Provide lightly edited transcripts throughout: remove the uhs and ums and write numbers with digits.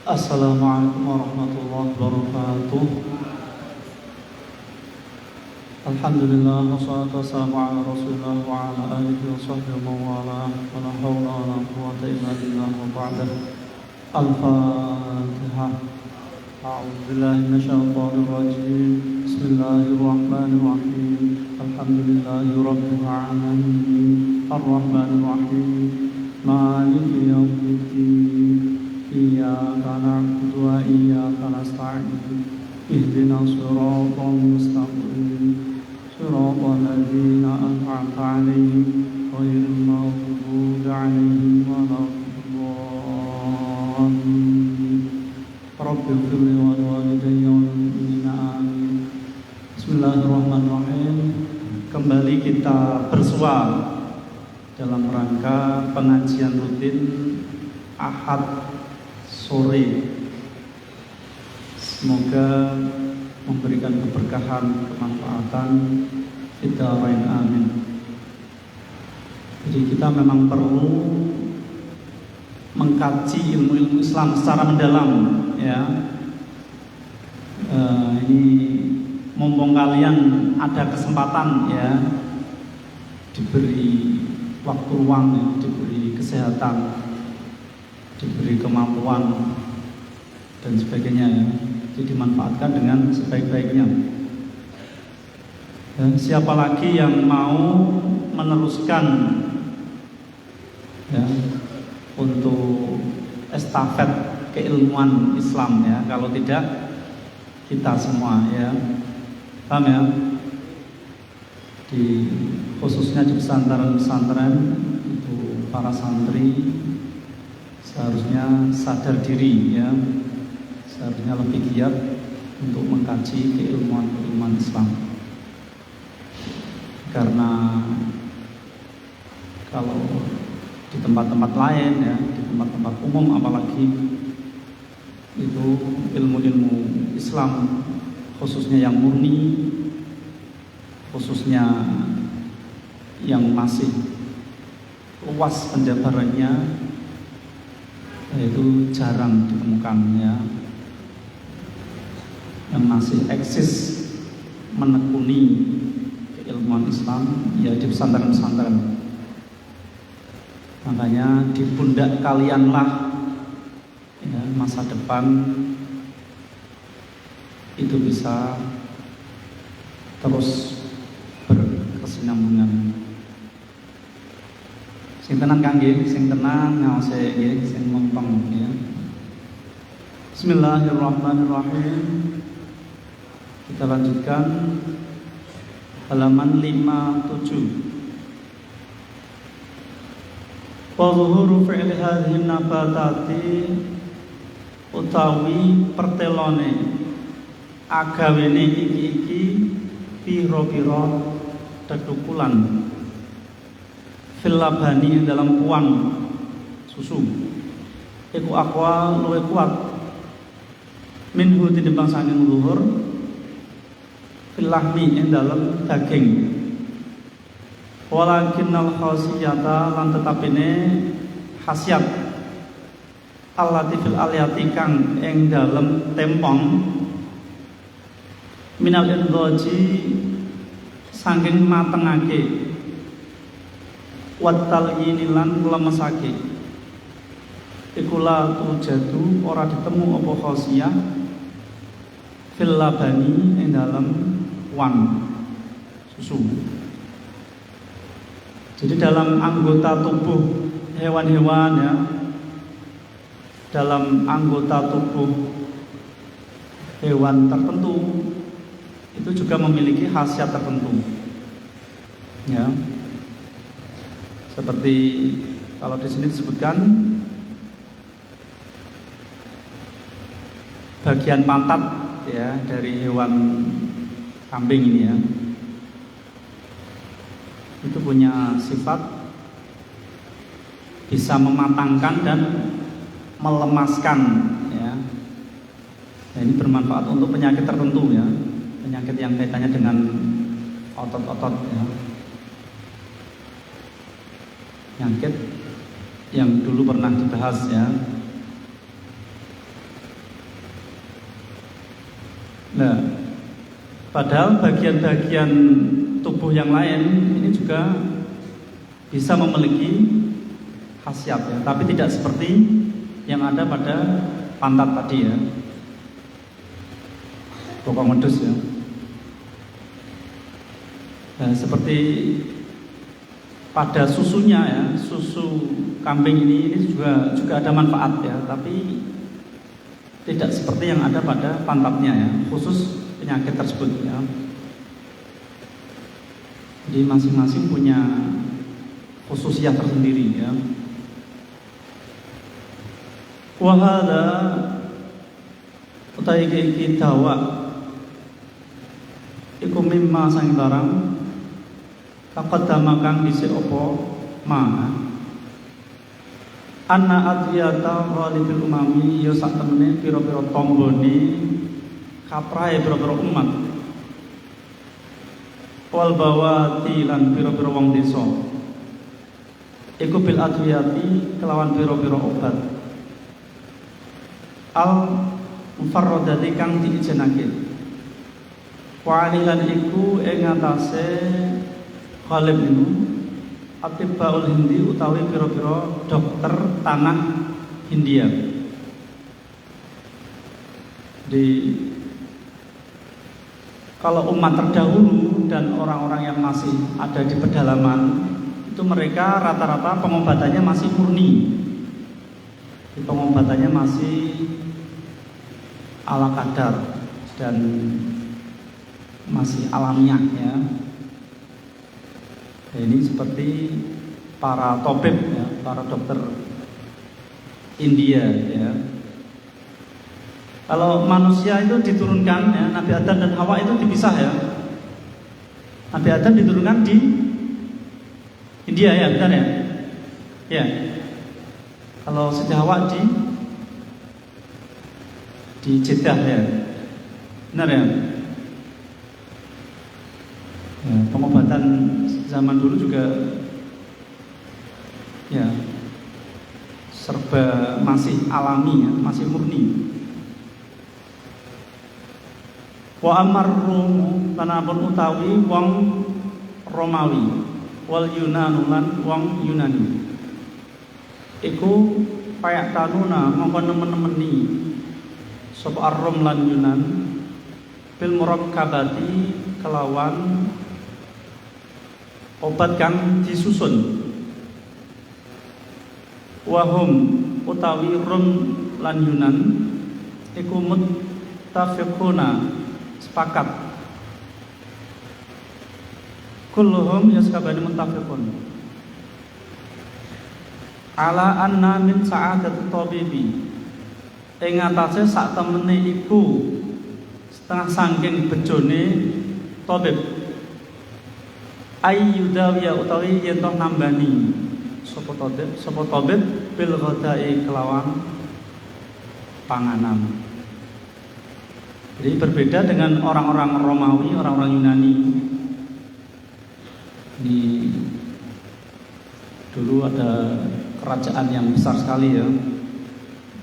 Assalamualaikum warahmatullahi wabarakatuh. Alhamdulillah wassalatu wassalamu ala Rasulillah wa ala alihi wa sahbihi wa wala wa la hawla wa la quwwata illa billah wa ba'da. Al-Fatihah. A'udzu billahi minasyaitonir rajim. Bismillahirrahmanirrahim. Alhamdulillahi rabbil alamin. Arrahmanir rahim. Maliki yaumiddin. Iyyaka na'budu wa iyyaka nasta'in. Ihdinas siratal mustaqim. Siratal ladzina an'amta 'alaihim ghairil maghdubi 'alaihim waladdallin. Rabbighfir li wa liwalidayya wal mu'minina amin. Bismillahirrahmanirrahim. Kembali kita bersua dalam rangka pengajian rutin Ahad sore. Semoga memberikan keberkahan, kemanfaatan, fidarain amin. Jadi kita memang perlu mengkaji ilmu-ilmu Islam secara mendalam, ya. Ini mumpung kalian ada kesempatan, ya, diberi waktu luang, ya, diberi kesehatan, diberi kemampuan dan sebagainya, ya. Jadi dimanfaatkan dengan sebaik-baiknya. Dan siapa lagi yang mau meneruskan, ya, untuk estafet keilmuan Islam, ya. Kalau tidak, kita semua, ya, paham, ya. Khususnya di pesantren-pesantren itu para santri seharusnya sadar diri, ya, seharusnya lebih giat untuk mengkaji keilmuan Islam. Karena kalau di tempat-tempat lain, ya, di tempat-tempat umum apalagi, itu ilmu-ilmu Islam khususnya yang murni, khususnya yang masih luas penjabarannya, itu jarang ditemukan, ya. Yang masih eksis menekuni keilmuan Islam, ya, di pesantren-pesantren. Makanya di pundak kalianlah, ya, masa depan itu bisa terus berkesinambungan. Sing tenan kangge, sing tenan ngawase nggih, sing lempeng, ya. Bismillahirrahmanirrahim. Kita lanjutkan halaman 57. Wa zuhuru fi'li hadhihi nabatati utawi pertelone agawene iki pira-pira tetukulan fil labani dalam puang susu iku aqwa luwih kuat minhu tinimbang saking zuhur fil lahmi ing dalem daging. Walakinnal khasiyata lan tetapine khasiat allati fil aliyati kang ing dalem tempong minal indhaji saking matengake wattal yinilan lemesake iku la tujadu ora ditemu apa khasiyah fil labani ing dalem wan susu. Jadi dalam anggota tubuh hewan-hewan, ya, dalam anggota tubuh hewan tertentu itu juga memiliki khasiat tertentu, ya. Seperti kalau di sini disebutkan bagian pantat, ya, dari hewan kambing ini, ya, itu punya sifat bisa mematangkan dan melemaskan, ya. Nah, ini bermanfaat untuk penyakit tertentu, ya, penyakit yang kaitannya dengan otot-otot, ya. Penyakit yang dulu pernah dibahas, ya. Padahal bagian-bagian tubuh yang lain ini juga bisa memiliki khasiat ya, tapi tidak seperti yang ada pada pantat tadi ya, bokong wedhus ya. Nah, seperti pada susunya ya, susu kambing ini juga ada manfaat ya, tapi tidak seperti yang ada pada pantatnya ya, khusus penyakit tersebut ya. Jadi masing-masing punya khususiyah tersendiri ya. Wa hadza utawi iki dawa iku mimma sang barang taqaddama kang dhisik apa ma anna adwiyata ghalibul umami ya sak temene pira-pira tombone kaprahe pira-pira umat wal bawati lan pira-pira wong desa iku bil adwiyati kelawan pira-pira obat al mufarradati kang diijenake wa alilan iku ing atase ghalib itu atibbaul hindi utawi pira-pira dokter tanah Hindia. Kalau umat terdahulu dan orang-orang yang masih ada di pedalaman itu mereka rata-rata pengobatannya masih murni, pengobatannya masih ala kadar dan masih alamiah ya. Nah, ini seperti para tabib ya, para dokter India ya. Kalau manusia itu diturunkan ya, Nabi Adam dan Hawa itu dipisah ya. Nabi Adam diturunkan di India ya, benar ya? Ya. Kalau Siti Hawa di Jeddah ya. Benar ya? Ya, pengobatan zaman dulu juga ya serba masih alami ya, masih murni. Wa amarrum panapun utawi wong Romawi wal Yunanu lan wong Yunani iku payak tanuna mongko nemen-nemeni sapa Ar-Rum lan Yunan bil murakkabati kelawan obat kang disusun wahum utawi Rum lan Yunan iku muttafiquna sepakat kulluhum yaskabani muttafiqun ala anna min sa'adat tabibi ing atase sak temene iku setengah saking bejone tabib ayyudawiya utawi yen to nambani sapa tabib bil ghadai kelawan panganan. Jadi berbeda dengan orang-orang Romawi, orang-orang Yunani. Ini dulu ada kerajaan yang besar sekali ya,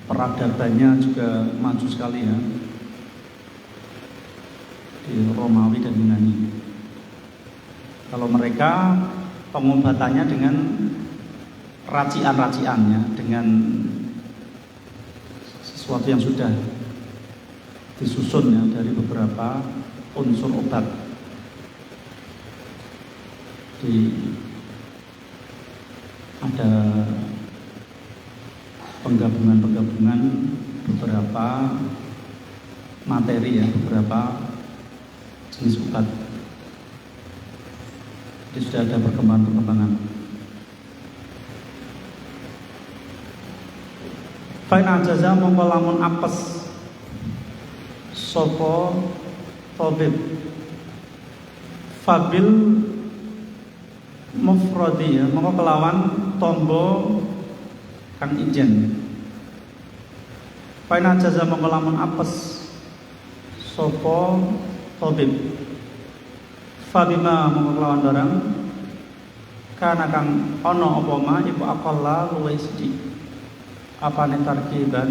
peradabannya juga maju sekali ya, di Romawi dan Yunani. Kalau mereka pengobatannya dengan racian-raciannya, dengan sesuatu yang sudah disusun ya dari beberapa unsur obat. Ada penggabungan beberapa materi ya, beberapa jenis obat. Jadi sudah ada perkembangan. Fa'in ajaza mongko lamun apes sapa tabib fabil mufradi ya, mongko kelawan tombo kang ijen. Fa'in ajaza mongko lamun apes sapa tabib fabima mongko kelawan barang kana kang ana apa ma iku aqalla luwih sithik apane tarkiban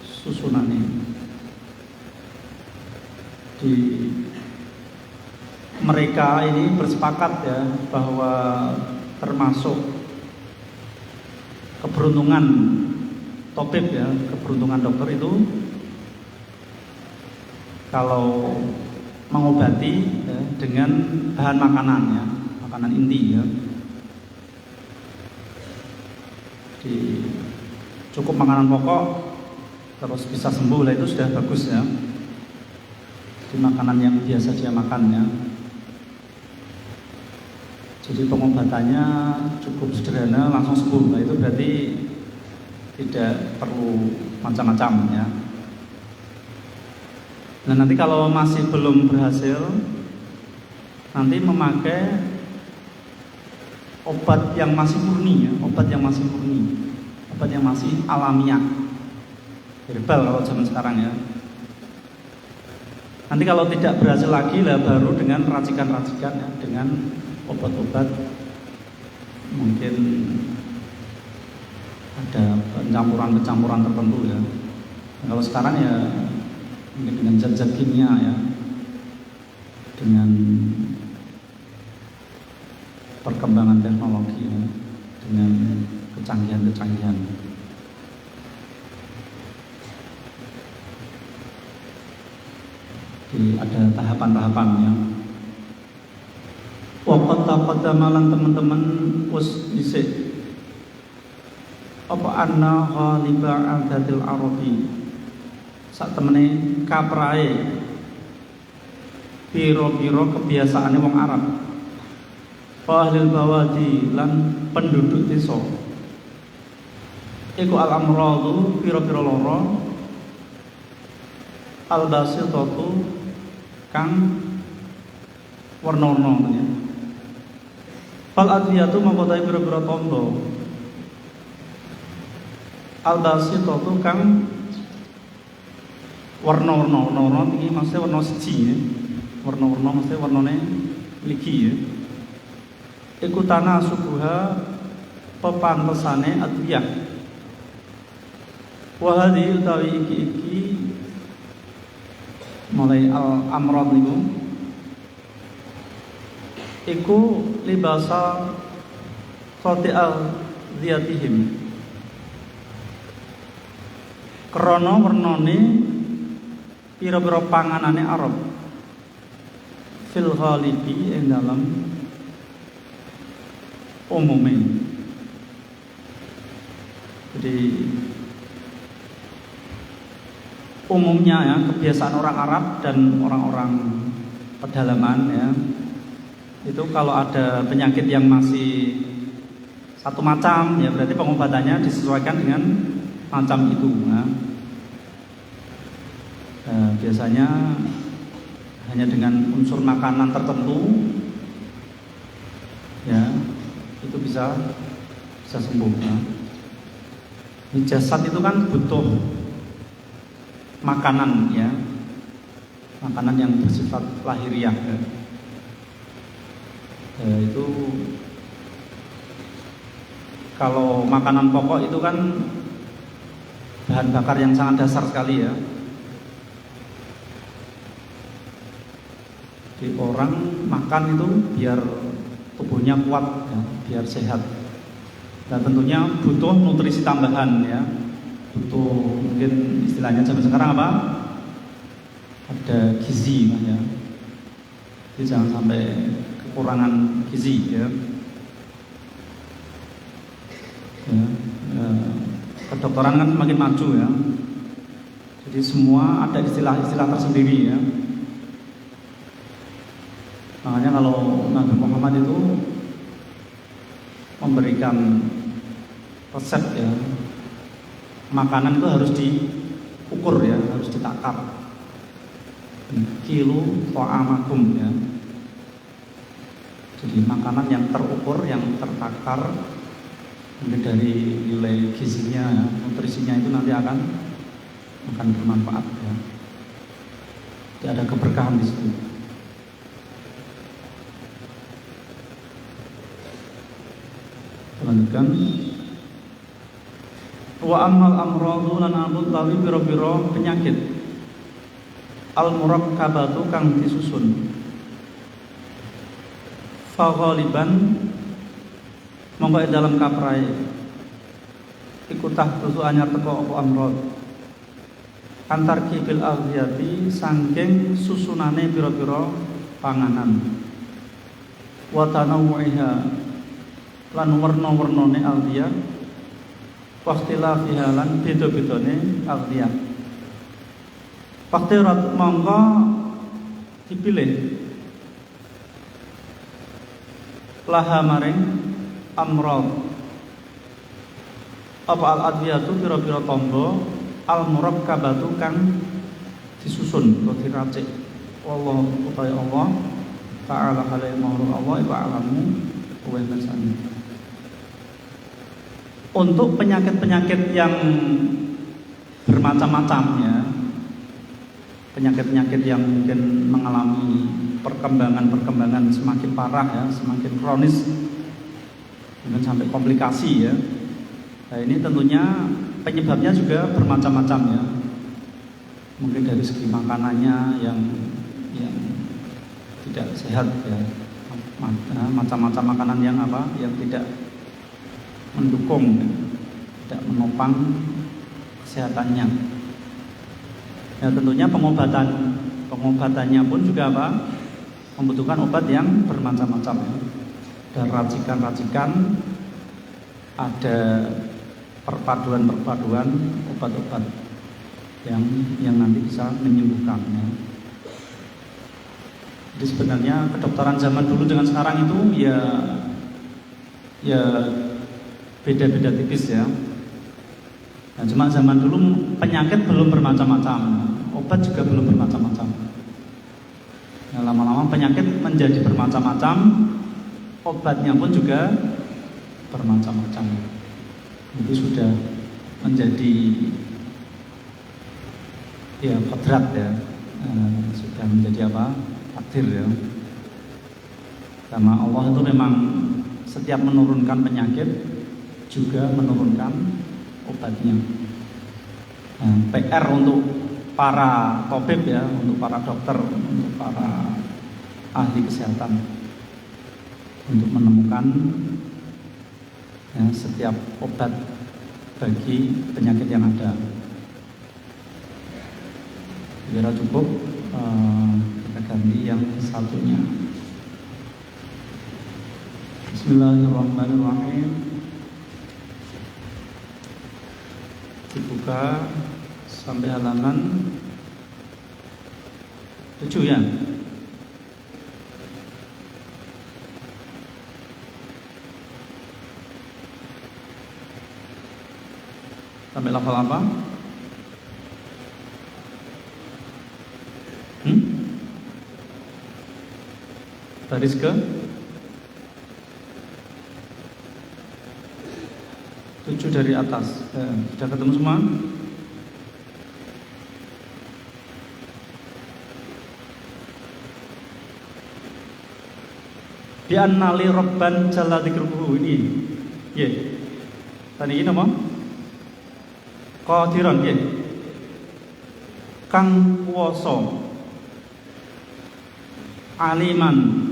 susunane Di mereka ini bersepakat ya bahwa termasuk keberuntungan tabib ya, keberuntungan dokter itu kalau mengobati ya, dengan bahan makanan ya, makanan inti ya. Cukup makanan pokok terus bisa sembuh lah, itu sudah bagus ya. Di makanan yang biasa dia makan ya. Jadi pengobatannya cukup sederhana, langsung sembuh. Nah itu berarti tidak perlu macam-macam ya. Nah nanti kalau masih belum berhasil, nanti memakai obat yang masih murni ya, obat yang masih murni, obat yang masih alamiah, herbal kalau zaman sekarang ya. Nanti kalau tidak berhasil lagi lah baru dengan racikan-racikan ya, dengan obat-obat mungkin ada pencampuran tertentu ya. Nah, kalau sekarang ya mungkin dengan zat-zat kimia ya, dengan perkembangan teknologi ya, dengan kecanggihan-kecanggihan. Jadi ada tahapan-tahapannya. Waqat taqaddamalan teman-teman us dhisik apa anna ghaliba adatil arabi sak temene kaprae piro-piro kebiasaane wong Arab, ahlil bawadi lan penduduk desa iku al-amradu piro-piro loro al-basitatu kang warna-warna ya. Fal adwiyatu mangkotai piro-piro tondo al-basitatu kang warna-warna iki maksudnya warna siji ya. Warna-warna maksudnya warnane mligi ya. Iku tanah subuha pepantesane adwiyah. Wa hadhi utawi iki mulai al-amrad niku iku libasa khati'al ziyatihim krana wernane pira-pira panganane Arab fil ghalibi ing dalam umume. Jadi umumnya ya kebiasaan orang Arab dan orang-orang pedalaman ya, itu kalau ada penyakit yang masih satu macam ya berarti pengobatannya disesuaikan dengan macam itu. Biasanya hanya dengan unsur makanan tertentu ya itu bisa sembuh ya. Jasad itu kan butuh makanan ya, makanan yang bersifat lahiriah ya. Itu kalau makanan pokok itu kan bahan bakar yang sangat dasar sekali ya. Jadi orang makan itu biar tubuhnya kuat ya, biar sehat. Dan tentunya butuh nutrisi tambahan ya. Butuh mungkin istilahnya zaman sekarang apa? Ada gizi ya. Jadi jangan sampai kekurangan gizi ya. Kedokteran kan semakin maju ya. Jadi semua ada istilah-istilah tersendiri ya. Makanya kalau Nabi Muhammad itu memberikan resep ya, makanan itu harus diukur ya, harus ditakar. Kilo ta'amakum ya. Jadi makanan yang terukur, yang tertakar, dari nilai gizinya, ya, nutrisinya itu nanti akan bermanfaat ya. Jadi ada keberkahan di situ. Lanjutkan. Wa ammal amradu lan amrud tawi biro-biro penyakit al-murakkabatu kang disusun. Fa ghaliban mongko dalam kaprai iku tahdusu anyar teko apa amrod antar kibil aghyati saking susunane pira-pira panganan wa tanawu'iha lan werna-wernane aghyah wa ikhtilafiha lan beda-bedane aghyah. Faktirat mongko dipilih laha maring amrod apa al-adwiyatu pira-pira tamba al-murakkabatu kang disusun atau diracik. Wallahu ta'ala Allah ta'ala halai ma'ruf Allah iku alamu wa nasani. Untuk penyakit-penyakit yang bermacam-macam ya, penyakit-penyakit yang mungkin mengalami perkembangan semakin parah ya, semakin kronis, mungkin sampai komplikasi ya. Nah ini tentunya penyebabnya juga bermacam-macam ya. Mungkin dari segi makanannya yang tidak sehat ya, macam-macam makanan yang yang tidak mendukung, tidak menopang kesehatannya. Ya tentunya pengobatannya pun juga membutuhkan obat yang bermacam-macam ya. Ada racikan-racikan, ada perpaduan obat-obat yang nanti bisa menyembuhkannya. Jadi sebenarnya kedokteran zaman dulu dengan sekarang itu ya beda-beda tipis ya. Nah, cuma zaman dulu penyakit belum bermacam-macam, obat juga belum bermacam-macam. Nah, lama-lama penyakit menjadi bermacam-macam, obatnya pun juga bermacam-macam. Itu sudah menjadi ya kodrat ya, sudah menjadi takdir ya. Karena Allah itu memang setiap menurunkan penyakit juga menurunkan obatnya. Nah, PR untuk para tabib ya, untuk para dokter, untuk para ahli kesehatan untuk menemukan ya, setiap obat bagi penyakit yang ada. Kira cukup, kita ganti yang satunya. Bismillahirrahmanirrahim. Dibuka sampai halaman 7 ya. Sampai lafal apa? Baris ke 7 dari atas. Sudah ketemu semua? Di annali rabban jalla dzikruhu ini. Ya. Tadi ini apa? Qadiran ya. Kang kuwasa. Aliman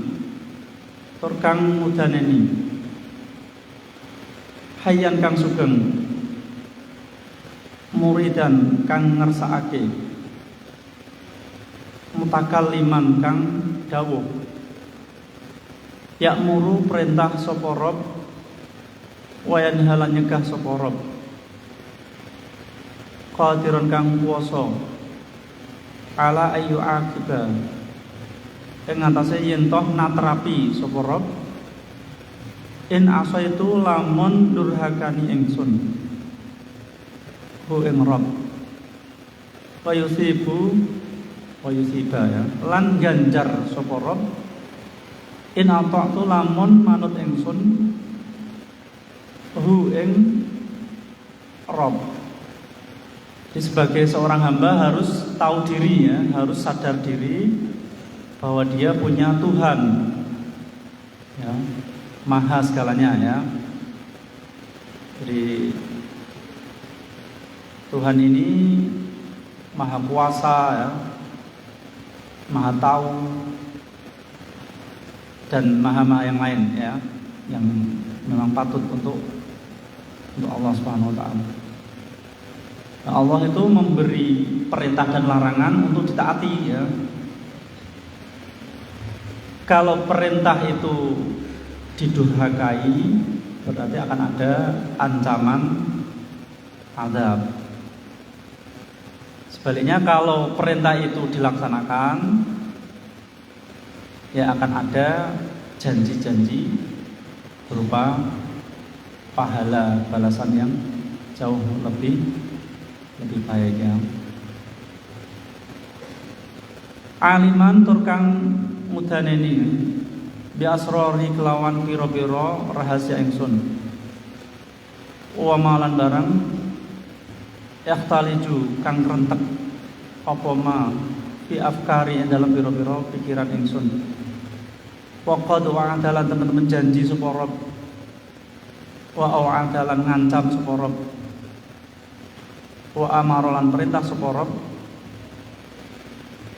tur kang mudaneni. Hayyan kang sugeng. Muridan kang ngersakake. Mutakalliman kang dawuh. Ya'muru perintah sapa Rabb wa yanha lan nyegah sapa Rabb. Qadiran kang kuwasa ala ayu akiba ing atase yen toh natrapi sapa Rabb in asaitu lamun durhakani ingsun hu ing Rabb wa yusibu wa yusiba ya lan ganjar sapa Rabb in ata'tu lamun manut ingsun hu ing Rabb. Jadi sebagai seorang hamba harus tahu diri ya, harus sadar diri bahwa dia punya Tuhan ya, maha segalanya ya. Jadi Tuhan ini maha kuasa ya, Maha tahu, dan maha-maha yang lain ya, yang memang patut untuk Allah Subhanahu wa taala. Nah, Allah itu memberi perintah dan larangan untuk ditaati ya. Kalau perintah itu didurhakai, berarti akan ada ancaman azab. Sebaliknya kalau perintah itu dilaksanakan, ya akan ada janji-janji berupa pahala balasan yang jauh lebih baik ya. Aliman turkang mudaneni bi asrori kelawan piro-piro rahasia ingsun, wa malan barang yakhtaliju kang rentek apa ma fi afkari dalam piro-piro pikiran ingsun. Wa qad wa'adalan teman-teman janji sapa Rabb, wa wa'adalan ngancam sapa Rabb, wa amarolan perintah sapa Rabb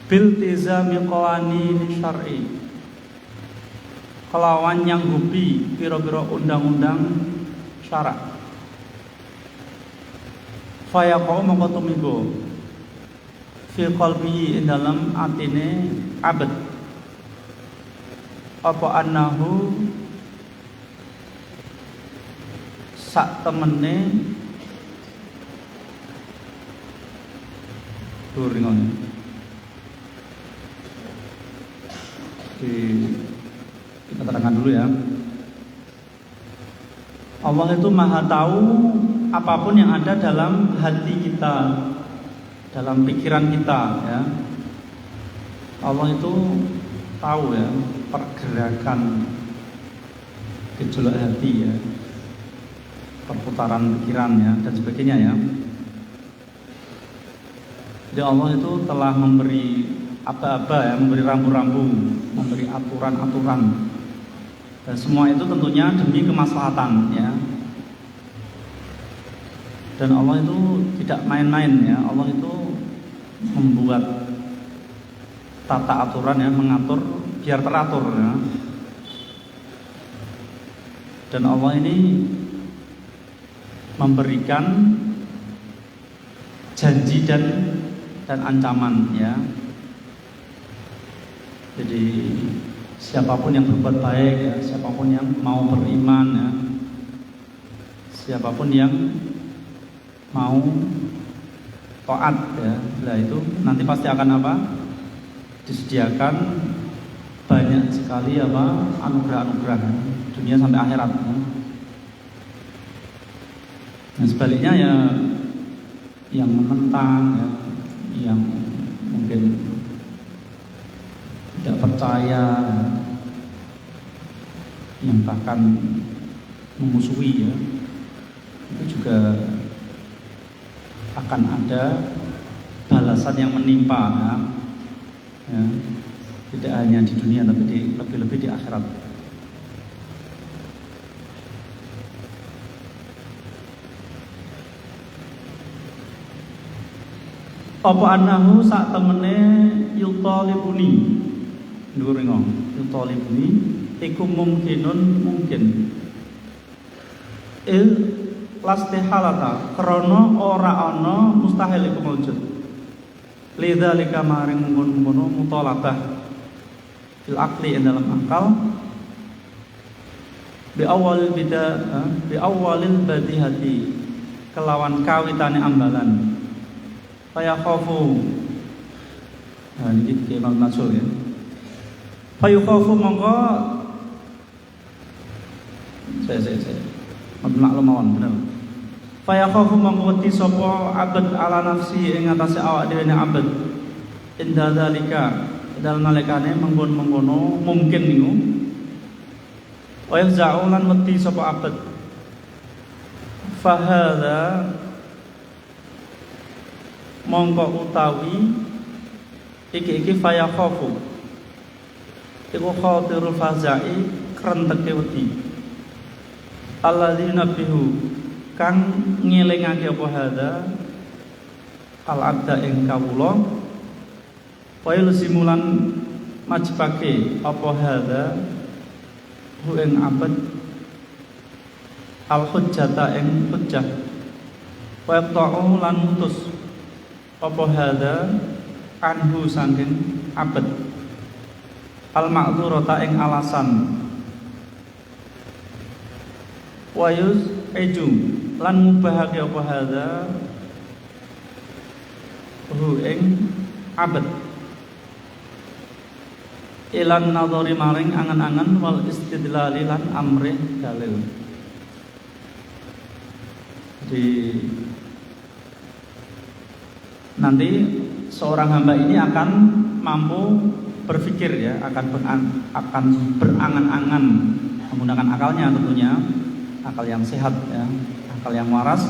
bil tizami qawanin syar'i, kelawan nyanggupi piro-piro undang-undang syarak. Fayaqau mongko tumibo fi qalbi dalam atine abad apa annahu sak temene duringon kita terangkan dulu ya. Allah itu maha tahu apapun yang ada dalam hati kita, dalam pikiran kita ya. Allah itu tahu ya pergerakan gejolak hati ya, perputaran pikiran ya, dan sebagainya ya. Jadi Allah itu telah memberi apa-apa ya, memberi rambu-rambu, memberi aturan-aturan, dan semua itu tentunya demi kemaslahatan ya. Dan Allah itu tidak main-main ya. Allah itu membuat tata aturan ya, mengatur biar teratur ya. Dan Allah ini memberikan janji dan ancaman ya. Jadi siapapun yang berbuat baik ya, siapapun yang mau beriman ya, siapapun yang mau taat ya, lah itu nanti pasti akan apa? Disediakan banyak sekali apa? Anugerah-anugerah dunia sampai akhirat ya. Nah sebaliknya ya, yang menentang ya, yang mungkin tidak percaya, yang bahkan memusuhi ya, itu juga akan ada balasan yang menimpa ya. Ya, tidak hanya di dunia tapi lebih-lebih di akhirat. Apa annahu sak temene yutalibuni nduringo yutalibuni iku mungkinun mungkin lastihalata krana ora ana mustahil iku maujud lidzalika maring mungkon-mungkono mutalabah fil aqli ing dalam akal bi awalil badihati kelawan kawitane ambalan Faya khafu. Nah ini Imam Nasr ya. Faya khafu mongko saya maklum mawon bener. Faya khafu mongko wedi sapa abad ala nafsi ing atase awak dhewe ne abad. Inda zalika dalem nalikane mengkon-mengkono mungkin niku. Wa yaz'u lan wedi sapa abad. Fahadha mongko utawi iki faya khafu iku khatirul fazai krenteke wedi alladzina bihu kang ngelingake apa hadza al abda ing kawula Wa yulzimulan majibake apa hadza hu ing abad al hujjata ing hujjah wa yaqta'u lan mutus apa hadza anhu saking abad al ma'dzurata ing alasan wa yuz'iju lan ngubahake apa hadza hu ing abad ilan nadhari maring angan-angan wal istidlali lan amrih dalil. Jadi nanti seorang hamba ini akan mampu berpikir ya, akan berangan-angan menggunakan akalnya tentunya, akal yang sehat ya, akal yang waras.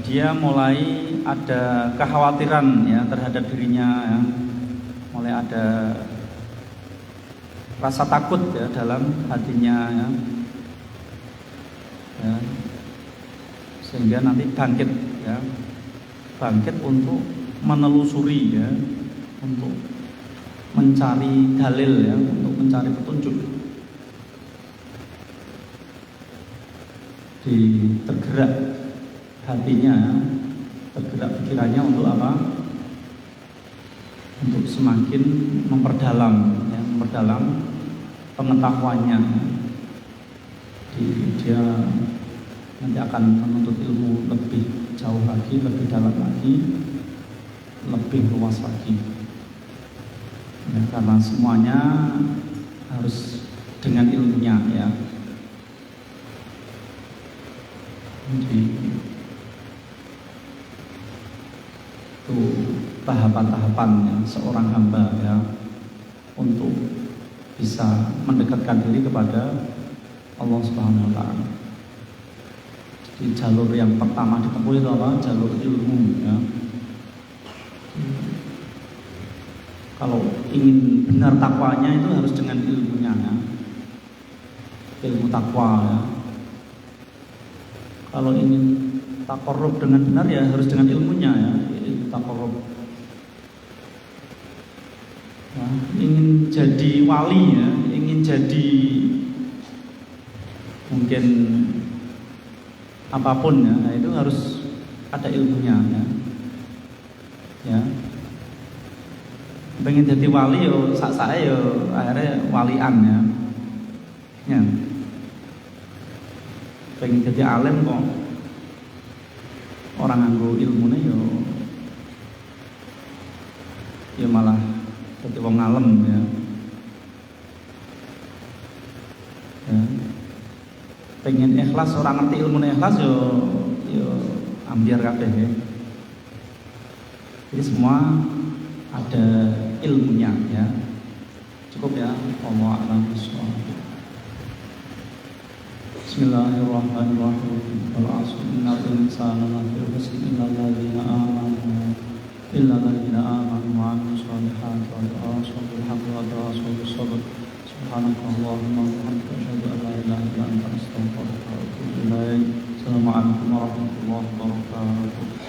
Dia mulai ada kekhawatiran ya terhadap dirinya ya. Mulai ada rasa takut ya dalam hatinya ya. Sehingga nanti bangkit ya, bangkit untuk menelusuri ya, untuk mencari dalil ya, untuk mencari petunjuk. Tergerak hatinya, tergerak pikirannya untuk apa? Untuk semakin memperdalam ya, memperdalam pengetahuannya. Dia nanti akan menuntut ilmu lebih jauh lagi, lebih dalam lagi, lebih luas lagi ya, karena semuanya harus dengan ilmunya ya. Jadi itu tahapan-tahapan seorang hamba ya untuk bisa mendekatkan diri kepada Allah Subhanahu wa taala. Jadi jalur yang pertama ditempuh itu apa? Jalur ilmu ya. Kalau ingin benar takwanya itu harus dengan ilmunya ya. Ilmu takwa ya. Kalau ingin taqarrub dengan benar ya harus dengan ilmunya ya, ilmu taqarrub. Nah, ingin jadi wali ya, ingin jadi mungkin apapun ya, nah itu harus ada ilmunya ya. Ya. Pengen jadi wali yo sak-sake yo akhirnya walian ya. Ya. Pengen jadi alim kok orang nganggo ilmune yo malah jadi wong ngalem ya. Ya. Pengen ikhlas, orang ngerti ilmu ikhlas yo ambiar kabeh ya. Jadi semua ada ilmunya ya. Cukup ya. Wallahu a'lam bishawab. Bismillahirrahmanirrahim. Wal 'asri innal insana lafi khusr illa alladziina aamanu wa 'amilus solihati wa tawassaw bil haqqi wa tawassaw bis sabr. Subhanakallahumma wa bihamdika asyhadu an la ilaha illa anta astaghfiruka wa atubu ilaik. Assalamualaikum warahmatullahi wabarakatuh.